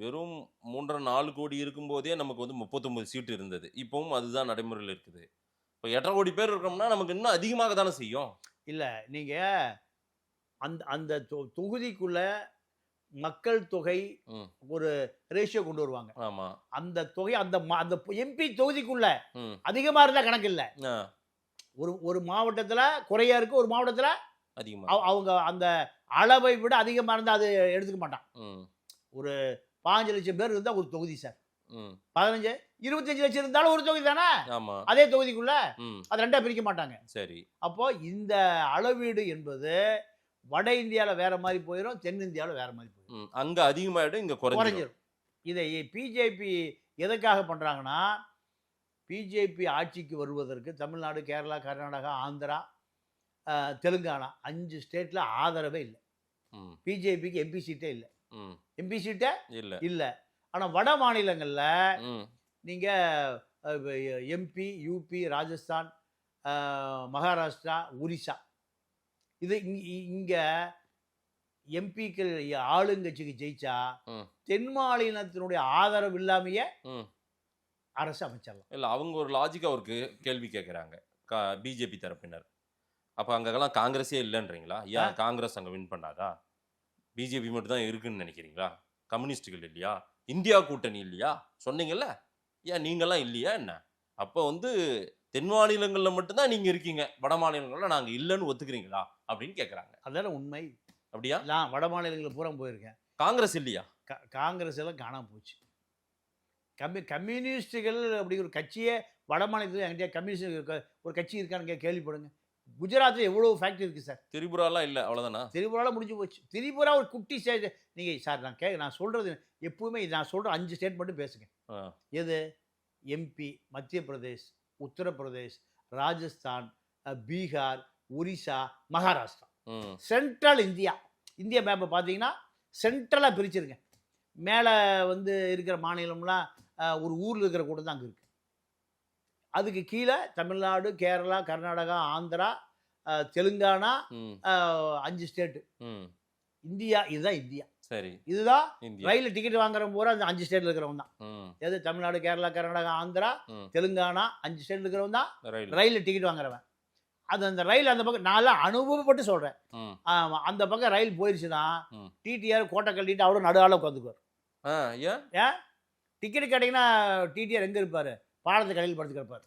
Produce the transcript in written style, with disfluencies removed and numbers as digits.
வெறும் 3 1/2 4 கோடி இருக்கும்போதே நமக்கு வந்து 39 சீட் இருந்தது. இப்பவும் அதுதான் நடைமுறையில இருக்குது. இப்ப 8 1/2 கோடி பேர் இருக்கோம்னா, நமக்கு இன்னும் அதிகமாக தானே செய்யும். இல்ல நீங்க அந்த அந்த தொகுதிக்குள்ள மக்கள் தொகை ம். ஒரு ரேஷியோ கொண்டு வருவாங்க. ஆமா. அந்த தொகை அந்த எம்பி தொகுதிக்குள்ள ம். அதிகமா இருந்தா கணக்கு இல்ல. ஆ. ஒரு ஒரு மாவட்டத்துல குறையா இருக்கு, ஒரு மாவட்டத்துல அதிகமா. அவங்க அந்த அளவை விட அதிகமா இருந்தா அது எடுத்துக்க மாட்டான். ம். ஒரு 15 லட்சம் பேர் இருந்தா ஒரு தொகுதி சார். ம். 15 25 லட்சம் இருந்தாலும் ஒரு தொகுதி தானே. ஆமா. அதே தொகுதிக்குள்ள ம். அது 2ஆ பிரிக்க மாட்டாங்க. சரி. அப்போ இந்த அளவீடு என்பது வட இந்தியால வேற மாரி போயிரும், தென்னிந்தியால வேற மாரி போயிரும். ம். அங்க அதிகமாயிடும், இங்க குறைஞ்சிரும். குறைஞ்சிரும். இதை பிஜேபி எதற்காக பண்றாங்கன்னா, பிஜேபி ஆட்சிக்கு வருவதற்கு தமிழ்நாடு, கேரளா, கர்நாடகா, ஆந்திரா, தெலுங்கானா 5 ஸ்டேட்ல ஆதரவே இல்ல. ம். பிஜேபிக்கு எம்பி சீட்டே இல்ல. ம். எம்பி சீட்டே இல்ல. இல்ல. ஆனா வட மாநிலங்கள்ல ம். நீங்க எம்பி, யூபி, ராஜஸ்தான், மகாராஷ்டிரா, ஒரிசா இது இங்க எம்பிக்கள் ஆளுங்கட்சிக்கு ஜெயிச்சா, ம். தென் மாநிலத்தினுடைய ஆதரவு இல்லாமயே ம். அரசு அமைச்சிடலாம். இல்ல அவங்க ஒரு லாஜிக்கா ஒரு கேள்வி கேட்கறாங்க. பிஜேபி தரப்பினர். அப்ப அங்கலாம் காங்கிரஸே இல்லன்றீங்களா? ஏன் காங்கிரஸ் அங்க வின் பண்ணாதா? பிஜேபி மட்டும் தான் இருக்குன்னு நினைக்கிறீங்களா? கம்யூனிஸ்டுகள் இல்லையா? இந்தியா கூட்டணி இல்லையா? சொன்னீங்கல்ல. ஏன் நீங்கலாம் இல்லையா என்ன? அப்ப வந்து தென் மாநிலங்கள்ல மட்டும் தான் நீங்க இருக்கீங்க. வட மாநிலங்கள்ல நாங்க இல்லன்னு ஒத்துக்கிறீங்களா? அப்படின்னு கேட்கறாங்க. அதானே உண்மை. அப்படியா? நான் வட மாநிலங்களுக்கு பூரா போயிருக்கேன். காங்கிரஸ் இல்லையா? காங்கிரஸ் எல்லாம் காணாம போச்சு. கம்யூனிஸ்டுகள் அப்படிங்கிற ஒரு கட்சியே வட மாநிலத்துல என்கிட்ட கம்யூனிஸ்ட் ஒரு கட்சி இருக்கான்னு கேள்விப்படுங்க. குஜராத்ல எவ்வளவு ஃபேக்டரி இருக்கு சார். திரிபுராலாம் இல்ல. அவ்வளவுதானா? திரிபுரால முடிஞ்சு போச்சு. திரிபுரா ஒரு குட்டி ஸ்டேட். நீங்க சார் நான் சொல்றது எப்பவுமே நான் சொல்ற 5 ஸ்டேட் மட்டும் பேசுங்க. ஆ. எது? எம்பி, மத்திய பிரதேஷ், உத்தரப்பிரதேஷ், ராஜஸ்தான், பீகார், ஒரிசா, மகாராஷ்டிரா. ம். Central India. இந்திய மேப்ப பார்த்தீங்கன்னா, சென்ட்ரலா பிரிச்சிருங்க. மேல வந்து இருக்கிற மாநிலம்லாம் ஒரு ஊர்ல இருக்கிற கூட்டம் தான் அங்க இருக்கு. அதுக்கு கீழ தமிழ்நாடு, கேரளா, கர்நாடகா, ஆந்திரா, தெலுங்கானா, ம். 5 ஸ்டேட். ம். இந்தியா இதுதான் இந்தியா. சரி. இதுதான் இந்தியா. ரயில்ல டிக்கெட் வாங்குறவன் பூரா அந்த 5 ஸ்டேட்ல இருக்கிறவன் தான். ம். எது? தமிழ்நாடு, கேரளா, கர்நாடகா, ஆந்திரா, ம். தெலுங்கானா 5 ஸ்டேட்ல இருக்கிறவன் தான் ரயில். ரயில்ல டிக்கெட் வாங்குறவன். அது அந்த ரயில் அந்த பக்கம் நான்லாம் அனுபவப்பட்டு சொல்றேன். ம். ஆமா. அந்த பக்கம் ரயில் போயிருச்சுன்னா, ம். டிடிஆர் கோட்டை கழட்டிட்டு அவரும் நடுஆள உட்காந்துக்குவார். ஆ. ஏன்? ஏன்? டிக்கெட் கேட்டீங்கன்னா டிடிஆர் எங்க இருப்பாரு? பாலத்துக்கு அடியில படுத்து கிடப்பாரு.